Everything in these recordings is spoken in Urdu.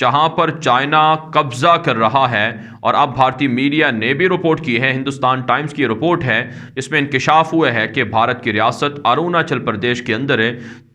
جہاں پر چائنا قبضہ کر رہا ہے، اور اب بھارتی میڈیا نے بھی رپورٹ کی ہے، ہندوستان ٹائمز کی رپورٹ ہے جس میں انکشاف ہوا ہے کہ بھارت کی ریاست اروناچل پردیش کے اندر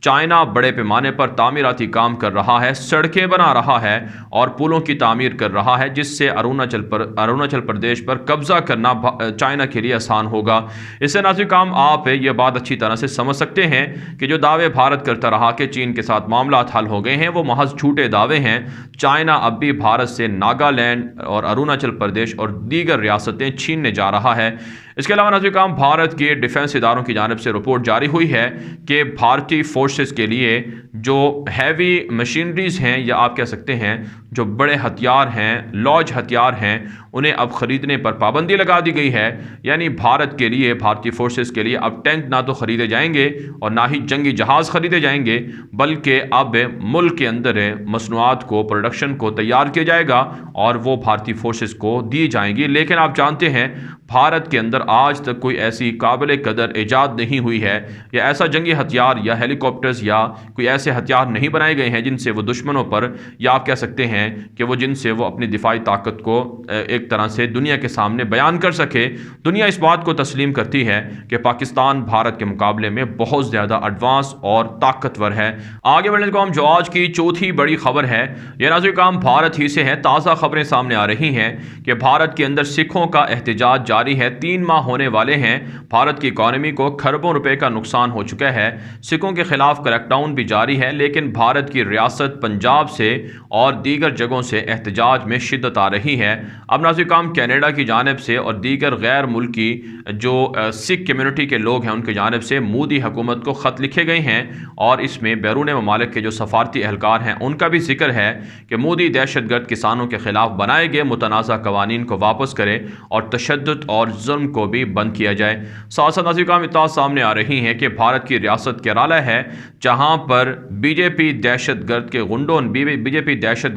چائنا بڑے پیمانے پر تعمیراتی کام کر رہا ہے، سڑکیں بنا رہا ہے اور پلوں کی تعمیر کر رہا ہے، جس سے اروناچل پردیش پر قبضہ کرنا چائنا کے لیے آسان ہوگا۔ اس سے ناظرین کام آپ یہ بات اچھی طرح سے سمجھ سکتے ہیں کہ جو دعوے بھارت کرتا رہا کہ چین کے ساتھ معاملات حل ہو گئے ہیں، وہ محض جھوٹے دعوے ہیں۔ چائنا اب بھی بھارت سے ناگالینڈ اور اروناچل پردیش اور دیگر ریاستیں چھیننے جا رہا ہے۔ اس کے علاوہ ناظرین بھارت کے ڈیفنس اداروں کی جانب سے رپورٹ جاری ہوئی ہے کہ بھارتی فورسز کے لیے جو ہیوی مشینریز ہیں، یا آپ کہہ سکتے ہیں جو بڑے ہتھیار ہیں، لارج ہتھیار ہیں، انہیں اب خریدنے پر پابندی لگا دی گئی ہے۔ یعنی بھارت کے لیے، بھارتی فورسز کے لیے اب ٹینک نہ تو خریدے جائیں گے اور نہ ہی جنگی جہاز خریدے جائیں گے، بلکہ اب ملک کے اندر مصنوعات کو، پروڈکشن کو تیار کیا جائے گا اور وہ بھارتی فورسز کو دی جائیں گی۔ لیکن آپ جانتے ہیں بھارت کے اندر آج تک کوئی ایسی قابل قدر ایجاد نہیں ہوئی ہے، یا ایسا جنگی ہتھیار یا ہیلی کاپٹرز یا کوئی ایسے ہتھیار نہیں بنائے گئے ہیں جن سے وہ دشمنوں پر، یا آپ کہہ سکتے ہیں کہ وہ جن سے وہ اپنی دفاعی طاقت کو ایک طرح سے دنیا کے سامنے بیان کر سکے۔ دنیا اس بات کو تسلیم کرتی ہے کہ پاکستان بھارت کے مقابلے میں بہت زیادہ ایڈوانس اور طاقتور ہے۔ آگے بڑھنے کو ہم جو آج کی چوتھی بڑی خبر ہے، یہ ناظرین کام بھارت ہی سے ہے۔ تازہ خبریں سامنے آ رہی ہیں کہ بھارت کے اندر سکھوں کا احتجاج جاری ہے، 3 ماہ ہونے والے ہیں۔ بھارت کی اکانومی کو کھربوں روپے کا نقصان ہو چکا ہے، سکھوں کے خلاف کریک ڈاؤن بھی جاری ہے، لیکن بھارت کی ریاست پنجاب سے اور دیگر جگہوں سے احتجاج میں شدت آ رہی ہے۔ اب ناظرین کام کینیڈا کی جانب سے اور دیگر غیر ملکی جو سکھ کمیونٹی کے لوگ ہیں ان کی جانب سے مودی حکومت کو خط لکھے گئے ہیں، اور اس میں بیرون ممالک کے جو سفارتی اہلکار ہیں ان کا بھی ذکر ہے کہ مودی دہشت گرد کسانوں کے خلاف بنائے گئے متنازع قوانین کو واپس کرے اور تشدد اور ظلم کو بھی بند کیا جائے۔ ساتھ ساتھ ناظرین کام اطلاعات سامنے آ رہی ہیں کہ بھارت کی ریاست کیرالہ ہے، جہاں پر بی جے پی دہشت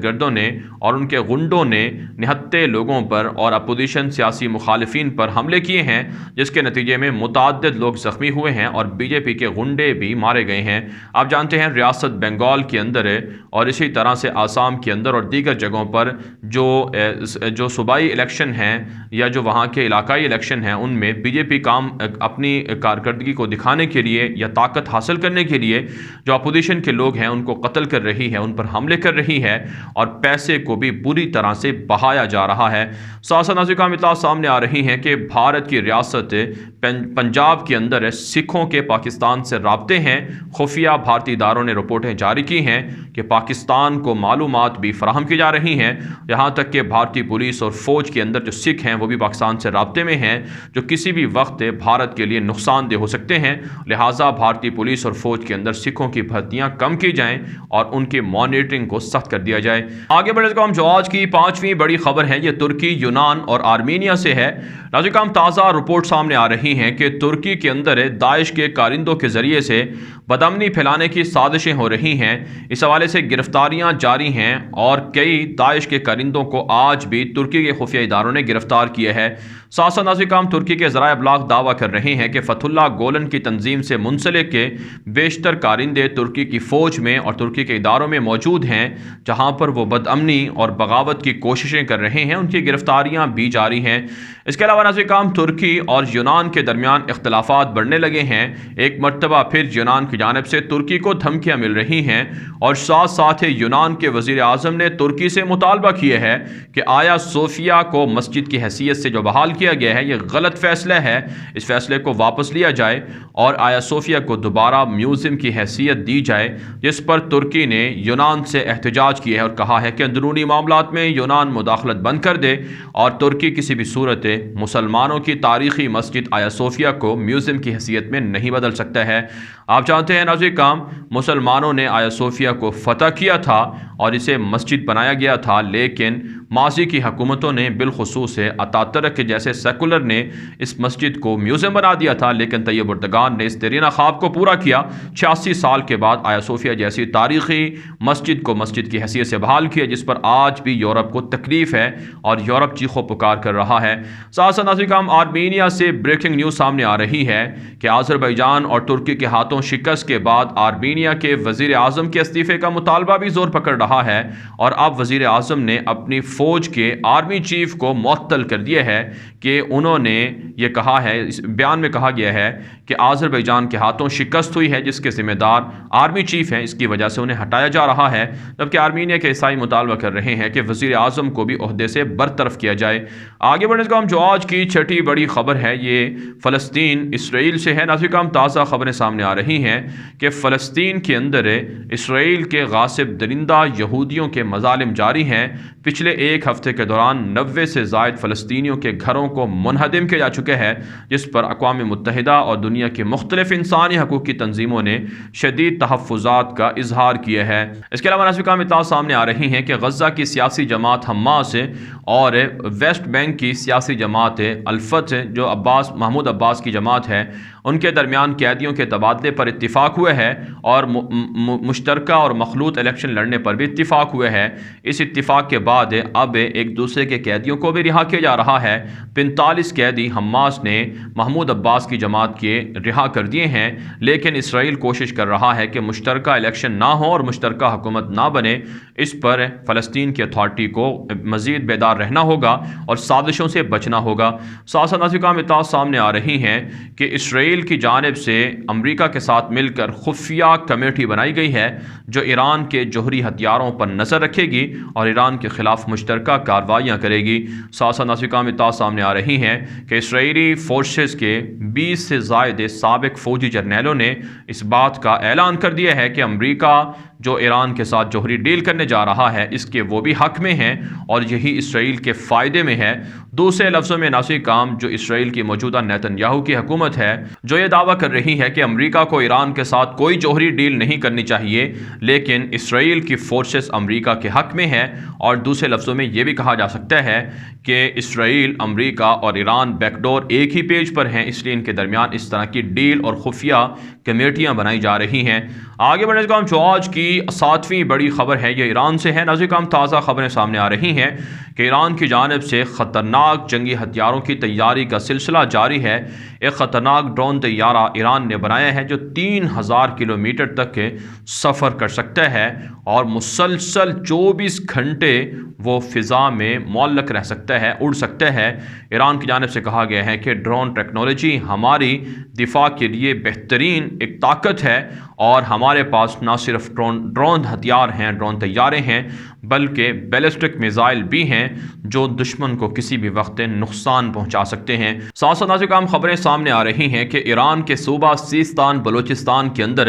گردوں نے اور ان کے غنڈوں نے نہتے لوگوں پر اور اپوزیشن سیاسی مخالفین پر حملے کیے ہیں، جس کے نتیجے میں متعدد لوگ زخمی ہوئے ہیں اور بی جے پی کے غنڈے بھی مارے گئے ہیں۔ آپ جانتے ہیں ریاست بنگال کے اندر اور اسی طرح سے آسام کے اندر اور دیگر جگہوں پر جو صوبائی الیکشن ہیں یا جو وہاں کے علاقائی الیکشن ہیں، ان میں بی جے پی اپنی کارکردگی کو دکھانے کے لیے یا طاقت حاصل کرنے کے لیے جو اپوزیشن کے لوگ ہیں ان کو قتل کر رہی ہے، ان پر حملے کر رہی ہے اور پیسے کو بھی بری طرح سے بہایا جا رہا ہے۔ ساتھ ساتھ ناظرین اطلاعات سامنے آ رہی ہیں کہ بھارت کی ریاست پنجاب کے اندر سکھوں کے پاکستان سے رابطے ہیں۔ خفیہ بھارتی اداروں نے رپورٹیں جاری کی ہیں کہ پاکستان کو معلومات بھی فراہم کی جا رہی ہیں، یہاں تک کہ بھارتی پولیس اور فوج کے اندر جو سکھ ہیں وہ بھی پاکستان سے رابطے میں ہیں، جو کسی بھی وقت بھارت کے لیے نقصان دہ ہو سکتے ہیں۔ لہٰذا بھارتی پولیس اور فوج کے اندر سکھوں کی بھرتیاں کم کی جائیں اور ان کی مانیٹرنگ کو سخت کر دیا جائے۔ آگے بڑھنے کو ہم جو آج کی 5ویں بڑی خبر ہے، یہ ترکی، یونان اور آرمینیا سے ہے۔ ناظرین کرام تازہ رپورٹ سامنے آ رہی ہیں کہ ترکی کے اندر داعش کے کارندوں کے ذریعے سے بدامنی پھیلانے کی سازشیں ہو رہی ہیں۔ اس حوالے سے گرفتاریاں جاری ہیں اور کئی داعش کے کارندوں کو آج بھی ترکی کے خفیہ اداروں نے گرفتار کیا ہے۔ ساتھ ساتھ ناظرین کرام ترکی کے ذرائع ابلاغ دعویٰ کر رہے ہیں کہ فتح اللہ گولن کی تنظیم سے منسلک کے بیشتر کارندے ترکی کی فوج میں اور ترکی کے اداروں میں موجود ہیں، جہاں پر وہ بدامنی اور بغاوت کی کوششیں کر رہے ہیں، ان کی گرفتاریاں بھی جاری ہیں۔ اس کے علاوہ ناظرین کرام ترکی اور یونان کے درمیان اختلافات بڑھنے لگے ہیں۔ ایک مرتبہ پھر یونان کی جانب سے ترکی کو دھمکیاں مل رہی ہیں اور ساتھ ساتھ یونان کے وزیر اعظم نے ترکی سے مطالبہ کیا ہے کہ آیا صوفیہ کو مسجد کی حیثیت سے جو بحال کیا گیا ہے یہ غلط فیصلہ ہے، اس فیصلے کو واپس لیا جائے اور آیا صوفیہ کو دوبارہ میوزیم کی حیثیت دی جائے، جس پر ترکی نے یونان سے احتجاج کیا ہے اور کہا ہے کہ اندرونی معاملات میں یونان مداخلت بند کر دے اور ترکی کسی بھی صورت مسلمانوں کی تاریخی مسجد آیا صوفیہ کو میوزیم کی حیثیت میں نہیں بدل سکتا ہے۔ آپ جانتے ہیں ناظرین کرام مسلمانوں نے آیا صوفیہ کو فتح کیا تھا اور اسے مسجد بنایا گیا تھا، لیکن ماضی کی حکومتوں نے بالخصوص اتاترک کے جیسے سیکولر نے اس مسجد کو میوزیم بنا دیا تھا، لیکن طیب اردگان نے اس دیرینہ خواب کو پورا کیا۔ 86 سال کے بعد آیا صوفیہ جیسی تاریخی مسجد کو مسجد کی حیثیت سے بحال کیا، جس پر آج بھی یورپ کو تکلیف ہے اور یورپ چیخو پکار کر رہا ہے۔ ساتھ ساتھ ناظرین کرام آرمینیا سے بریکنگ نیوز سامنے آ رہی ہے کہ آذربائیجان اور ترکی کے ہاتھوں ہاتھوں شکست کے بعد آرمینیا کے وزیر اعظم کے استعفے کا مطالبہ بھی زور پکڑ رہا ہے، اور اب وزیر اعظم نے اپنی فوج کے آرمی چیف کو معطل کر دیا ہے کہ انہوں نے یہ کہا ہے، اس بیان میں کہا گیا ہے کہ آذربائیجان کے ہاتھوں شکست ہوئی ہے جس کے ذمہ دار آرمی چیف ہیں، اس کی وجہ سے انہیں ہٹایا جا رہا ہے، جبکہ آرمینیا کے عیسائی مطالبہ کر رہے ہیں کہ وزیر اعظم کو بھی عہدے سے برطرف کیا جائے۔ آگے بڑھنے سے جو آج کی چھٹی بڑی خبر ہے یہ فلسطین اسرائیل سے ہے۔ ناظرین کرام، تازہ خبریں سامنے آ رہی ہیں کہ فلسطین کے اندر اسرائیل کے غاصب درندہ یہودیوں کے مظالم جاری ہیں۔ پچھلے ایک ہفتے کے دوران 90 سے زائد فلسطینیوں کے گھروں کو منہدم کیا جا چکے ہیں، جس پر اقوام متحدہ اور دنیا کی مختلف انسانی حقوق کی تنظیموں نے شدید تحفظات کا اظہار کیا ہے۔ اس کے علاوہ ناظرین کرام اطلاعات سامنے آ رہی ہیں کہ غزہ کی سیاسی جماعت حماس اور ویسٹ بینک کی سیاسی جماعت الفتح جو محمود عباس کی جماعت ہے، ان کے درمیان قیدیوں کے تبادلے پر اتفاق ہوئے ہے اور مشترکہ اور مخلوط الیکشن لڑنے پر بھی اتفاق ہوئے ہے۔ اس اتفاق کے بعد اب ایک دوسرے کے قیدیوں کو بھی رہا کیا جا رہا ہے۔ 45 قیدی حماس نے محمود عباس کی جماعت کے رہا کر دیے ہیں، لیکن اسرائیل کوشش کر رہا ہے کہ مشترکہ الیکشن نہ ہو اور مشترکہ حکومت نہ بنے۔ اس پر فلسطین کی اتھارٹی کو مزید بیدار رہنا ہوگا اور سازشوں سے بچنا ہوگا۔ ساتھ ساتھ ناظرین کرام اطلاعات سامنے آ رہی ہیں کہ اسرائیل کی جانب سے امریکہ کے ساتھ مل کر خفیہ کمیٹی بنائی گئی ہے جو ایران کے جوہری ہتھیاروں پر نظر رکھے گی اور ایران کے خلاف مشترکہ کارروائیاں کرے گی۔ ساتھ ساتھ ناظرین کرام اطلاعات سامنے آ رہی ہیں کہ اسرائیلی فورسز کے 20 سے زائد سابق فوجی جرنیلوں نے اس بات کا اعلان کر دیا ہے کہ امریکہ جو ایران کے ساتھ جوہری ڈیل کرنے جا رہا ہے اس کے وہ بھی حق میں ہیں اور یہی اسرائیل کے فائدے میں ہے۔ دوسرے لفظوں میں ناظرین کرام، جو اسرائیل کی موجودہ نیتن یاہو کی حکومت ہے جو یہ دعویٰ کر رہی ہے کہ امریکہ کو ایران کے ساتھ کوئی جوہری ڈیل نہیں کرنی چاہیے، لیکن اسرائیل کی فورسز امریکہ کے حق میں ہیں، اور دوسرے لفظوں میں یہ بھی کہا جا سکتا ہے کہ اسرائیل، امریکہ اور ایران بیک ڈور ایک ہی پیج پر ہیں، اس لیے ان کے درمیان اس طرح کی ڈیل اور خفیہ کمیٹیاں بنائی جا رہی ہیں۔ آگے بڑھنے سے جو آج کی 7ویں بڑی خبر ہے یہ ایران سے ہے۔ ناظرین کرام، تازہ خبریں سامنے آ رہی ہیں کہ ایران کی جانب سے خطرناک جنگی ہتھیاروں کی تیاری کا سلسلہ جاری ہے۔ ایک خطرناک ڈرون طیارہ ایران نے بنایا ہے جو 3000 کلومیٹر تک سفر کر سکتا ہے اور مسلسل 24 گھنٹے وہ فضا میں معلق رہ سکتا ہے، اڑ سکتا ہے۔ ایران کی جانب سے کہا گیا ہے کہ ڈرون ٹیکنالوجی ہماری دفاع کے لیے بہترین ایک طاقت ہے، اور ہمارے پاس نہ صرف ڈرون ہتھیار ہیں، ڈرون طیارے ہیں، بلکہ بیلسٹک میزائل بھی ہیں جو دشمن کو کسی بھی وقت نقصان پہنچا سکتے ہیں۔ ساتھ ساتھ ناظرین کرام خبریں سامنے آ رہی ہیں کہ ایران کے صوبہ سیستان بلوچستان کے اندر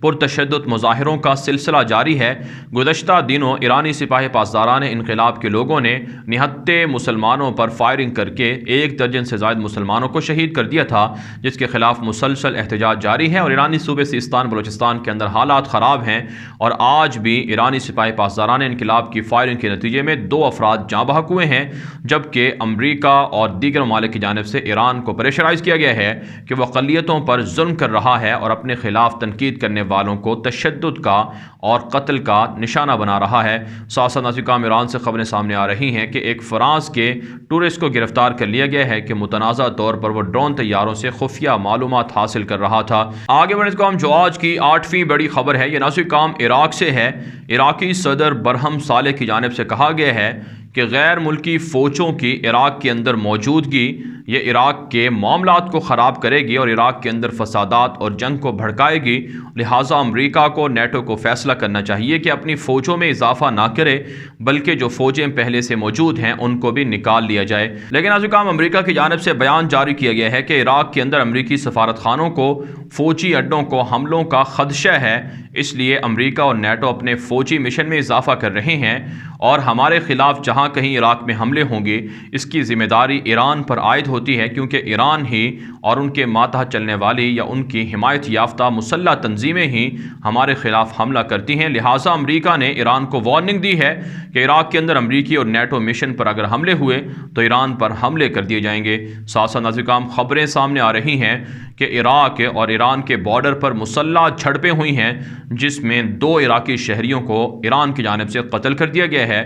پرتشدد مظاہروں کا سلسلہ جاری ہے۔ گزشتہ دنوں ایرانی سپاہی پاسداران انقلاب کے لوگوں نے نہتے مسلمانوں پر فائرنگ کر کے 1 درجن سے زائد مسلمانوں کو شہید کر دیا تھا، جس کے خلاف مسلسل احتجاج جاری ہے، اور ایرانی صوبے سیستان بلوچستان کے اندر حالات خراب ہیں، اور آج بھی ایرانی سپاہی پاسداران انقلاب کی فائرنگ کے نتیجے میں 2 افراد جاں بحق ہوئے ہیں، جبکہ امریکہ اور دیگر ممالک کی جانب سے ایران کو پریشرائز کیا گیا ہے کہ وہ اقلیتوں پر ظلم کر رہا ہے اور اپنے خلاف تنقید کرنے والوں کو تشدد کا اور قتل کا نشانہ بنا رہا ہے۔ ساتھ ساتھ ناظرین کرام ایران سے خبریں سامنے آ رہی ہیں کہ ایک فرانس کے ٹورسٹ کو گرفتار کر لیا گیا ہے کہ متنازع طور پر وہ ڈرون طیاروں سے خفیہ معلومات حاصل کر رہا تھا۔ آگے بڑھنے سے جو آج کی 8ویں بڑی خبر ہے یہ ناظرین کرام عراق سے ہے۔ عراقی صدر برہم صالح کی جانب سے کہا گیا ہے کہ غیر ملکی فوجوں کی عراق کے اندر موجودگی یہ عراق کے معاملات کو خراب کرے گی اور عراق کے اندر فسادات اور جنگ کو بھڑکائے گی، لہٰذا امریکہ کو نیٹو کو فیصلہ کرنا چاہیے کہ اپنی فوجوں میں اضافہ نہ کرے، بلکہ جو فوجیں پہلے سے موجود ہیں ان کو بھی نکال لیا جائے۔ لیکن ناظرین کرام امریکہ کی جانب سے بیان جاری کیا گیا ہے کہ عراق کے اندر امریکی سفارت خانوں کو، فوجی اڈوں کو حملوں کا خدشہ ہے، اس لیے امریکہ اور نیٹو اپنے فوجی مشن میں اضافہ کر رہے ہیں، اور ہمارے خلاف جہاں کہیں عراق میں حملے ہوں گے اس کی ذمہ داری ایران پر عائد ہوتی ہے، کیونکہ ایران ہی اور ان کے ماتحت چلنے والی یا ان کی حمایت یافتہ مسلح تنظیمیں ہی ہمارے خلاف حملہ کرتی ہیں، لہٰذا امریکہ نے ایران کو وارننگ دی ہے کہ عراق کے اندر امریکی اور نیٹو مشن پر اگر حملے ہوئے تو ایران پر حملے کر دیے جائیں گے۔ ساتھ ساتھ ناظرین کرام خبریں سامنے آ رہی ہیں کہ عراق اور ایران کے بارڈر پر مسلح جھڑپیں ہوئی ہیں، جس میں 2 عراقی شہریوں کو ایران کی جانب سے قتل کر دیا گیا ہے۔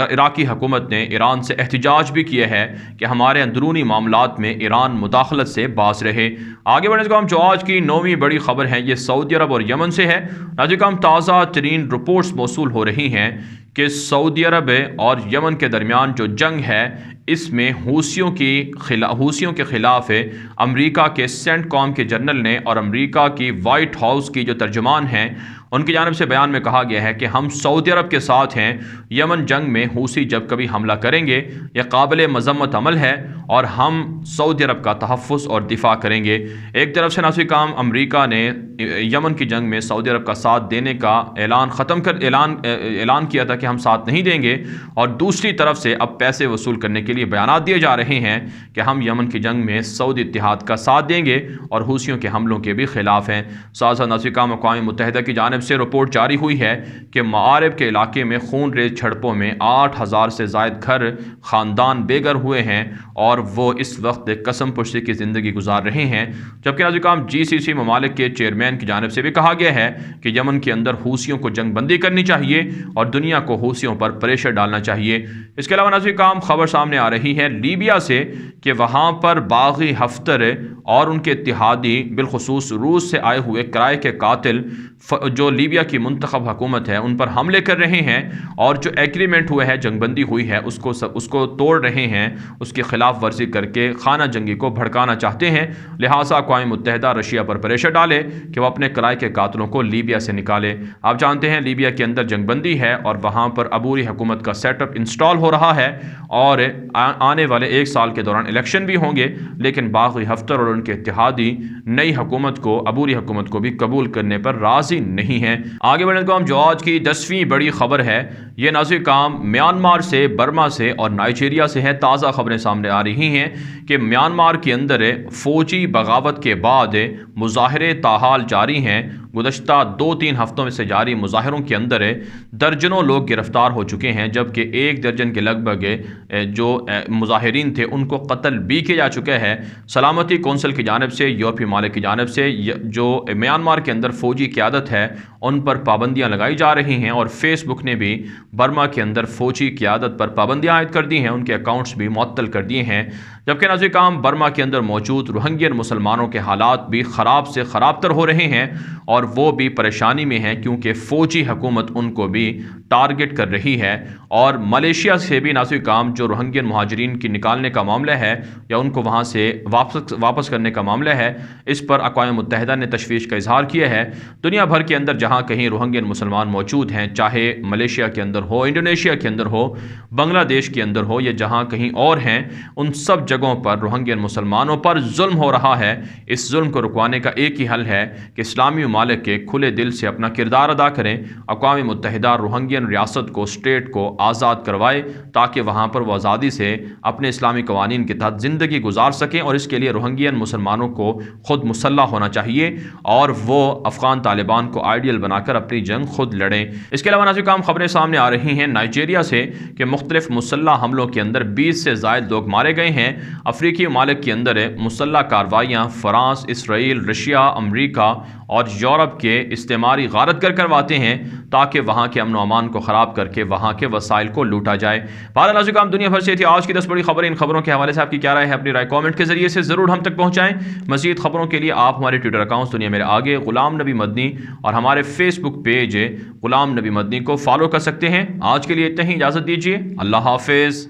عراقی حکومت نے ایران سے احتجاج بھی کیا ہے کہ ہمارے اندرونی معاملات معاملات میں ایران مداخلت سے باز رہے۔ آگے بڑھنے سے جو آج کی 9ویں بڑی خبر ہے یہ سعودی عرب اور یمن سے ہے۔ ناظرین تازہ ترین رپورٹس موصول ہو رہی ہیں کہ سعودی عرب اور یمن کے درمیان جو جنگ ہے اس میں حوثیوں کے خلاف امریکہ کے سینٹ کام کے جنرل نے اور امریکہ کی وائٹ ہاؤس کی جو ترجمان ہیں ان کی جانب سے بیان میں کہا گیا ہے کہ ہم سعودی عرب کے ساتھ ہیں، یمن جنگ میں حوثی جب کبھی حملہ کریں گے یہ قابل مذمت عمل ہے اور ہم سعودی عرب کا تحفظ اور دفاع کریں گے۔ ایک طرف سے ناصر کام امریکہ نے یمن کی جنگ میں سعودی عرب کا ساتھ دینے کا اعلان کیا تھا کہ ہم ساتھ نہیں دیں گے، اور دوسری طرف سے اب پیسے وصول کرنے کے لیے بیانات دیے جا رہے ہیں کہ ہم یمن کی جنگ میں سعودی اتحاد کا ساتھ دیں گے اور حوثیوں کے حملوں کے بھی خلاف ہیں۔ ساتھ ساتھ ناصر کام اقوام متحدہ کی جانب سے رپورٹ جاری ہوئی ہے کہ معارب کے علاقے میں خون ریز جھڑپوں میں 8000 سے زائد گھر خاندان بے گھر ہوئے ہیں اور وہ اس وقت قسم پرسی کی زندگی گزار رہے ہیں، جبکہ ناظرین GCC ممالک کے چیئرمین کی جانب سے بھی کہا گیا ہے کہ یمن کے اندر حوثیوں کو جنگ بندی کرنی چاہیے اور دنیا کو حوثیوں پر پریشر ڈالنا چاہیے۔ اس کے علاوہ ناظرین خبر سامنے آ رہی ہے لیبیا سے کہ وہاں پر باغی ہفتر اور ان کے اتحادی بالخصوص روس سے آئے ہوئے کرائے کے قاتل جو لیبیا کی منتخب حکومت ہے ان پر حملے کر رہے ہیں اور جو ایگریمنٹ ہوئے ہے جنگ بندی ہوئی ہے اس کو توڑ رہے ہیں، اس کی خلاف ورزی کر کے خانہ جنگی کو بھڑکانا چاہتے ہیں۔ لہٰذا اقوام متحدہ رشیا پر پریشر ڈالے کہ وہ اپنے کرائے کے قاتلوں کو لیبیا سے نکالے۔ آپ جانتے ہیں لیبیا کے اندر جنگ بندی ہے اور وہاں پر عبوری حکومت کا سیٹ اپ انسٹال ہو رہا ہے اور آنے والے 1 سال کے دوران الیکشن بھی ہوں گے، لیکن باغی ہفتر اور ان کے اتحادی نئی حکومت کو عبوری حکومت کو بھی قبول کرنے پر راضی نہیں ہیں۔ آگے بڑھنے کو جو آج کی 10ویں بڑی خبر ہے یہ ناظرین میانمار سے، برما سے اور نائجیریا سے ہے۔ تازہ خبریں سامنے آ رہی ہیں کہ میانمار کے اندر فوجی بغاوت کے بعد مظاہرے تاحال جاری ہیں۔ گزشتہ 2-3 ہفتوں میں سے جاری مظاہروں کے اندر درجنوں لوگ گرفتار ہو چکے ہیں، جبکہ 1 درجن کے لگ بھگ جو مظاہرین تھے ان کو قتل بھی کیا جا چکا ہے۔ سلامتی کونسل کی جانب سے، یورپی ممالک کی جانب سے جو میانمار کے اندر فوجی قیادت ہے ان پر پابندیاں لگائی جا رہی ہیں، اور فیس بک نے بھی برما کے اندر فوجی قیادت پر پابندیاں عائد کر دی ہیں، ان کے اکاؤنٹس بھی معطل کر دیے ہیں۔ جبکہ ناظرین برما کے اندر موجود روہنگین مسلمانوں کے حالات بھی خراب سے خراب تر ہو رہے ہیں اور وہ بھی پریشانی میں ہیں کیونکہ فوجی حکومت ان کو بھی ٹارگٹ کر رہی ہے، اور ملیشیا سے بھی ناظرین جو روہنگین مہاجرین کی نکالنے کا معاملہ ہے یا ان کو وہاں سے واپس کرنے کا معاملہ ہے، اس پر اقوام متحدہ نے تشویش کا اظہار کیا ہے۔ دنیا بھر کے اندر جہاں کہیں روہنگین مسلمان موجود ہیں، چاہے ملیشیا کے اندر ہو، انڈونیشیا کے اندر ہو، بنگلہ دیش کے اندر ہو یا جہاں کہیں اور ہیں، ان سب جگہوں پر روہنگین مسلمانوں پر ظلم ہو رہا ہے۔ اس ظلم کو رکوانے کا ایک ہی حل ہے کہ اسلامی ممالک کے کھلے دل سے اپنا کردار ادا کریں، اقوام متحدہ روہنگین ریاست کو، اسٹیٹ کو آزاد کروائے تاکہ وہاں پر وہ آزادی سے اپنے اسلامی قوانین کے تحت زندگی گزار سکیں، اور اس کے لیے روہنگین مسلمانوں کو خود مسلح ہونا چاہیے اور وہ افغان طالبان کو آئیڈیل بنا کر اپنی جنگ خود لڑیں۔ اس کے علاوہ ناظرین خبریں سامنے آ رہی ہیں نائجیریا سے کہ مختلف مسلح حملوں کے اندر 20 سے زائد لوگ مارے گئے ہیں۔ افریقی ممالک کے اندر مسلح کارروائیاں فرانس، اسرائیل، رشیا، امریکہ اور یورپ کے استعماری غارت کرواتے ہیں تاکہ وہاں کے امن و امان کو خراب کر کے وہاں کے وسائل کو لوٹا جائے۔ بہرحال ناظرین دنیا بھر سے تھی آج کی 10 بڑی خبریں۔ ان خبروں کے حوالے سے آپ کی کیا رائے ہے؟ اپنی رائے کامنٹ کے ذریعے سے ضرور ہم تک پہنچائیں۔ مزید خبروں کے لیے آپ ہمارے ٹویٹر اکاؤنٹ دنیا میرے آگے، غلام نبی مدنی، اور ہمارے فیس بک پیج غلام نبی مدنی کو فالو کر سکتے ہیں۔ آج کے لیے اتنا ہی، اجازت دیجیے، اللہ حافظ۔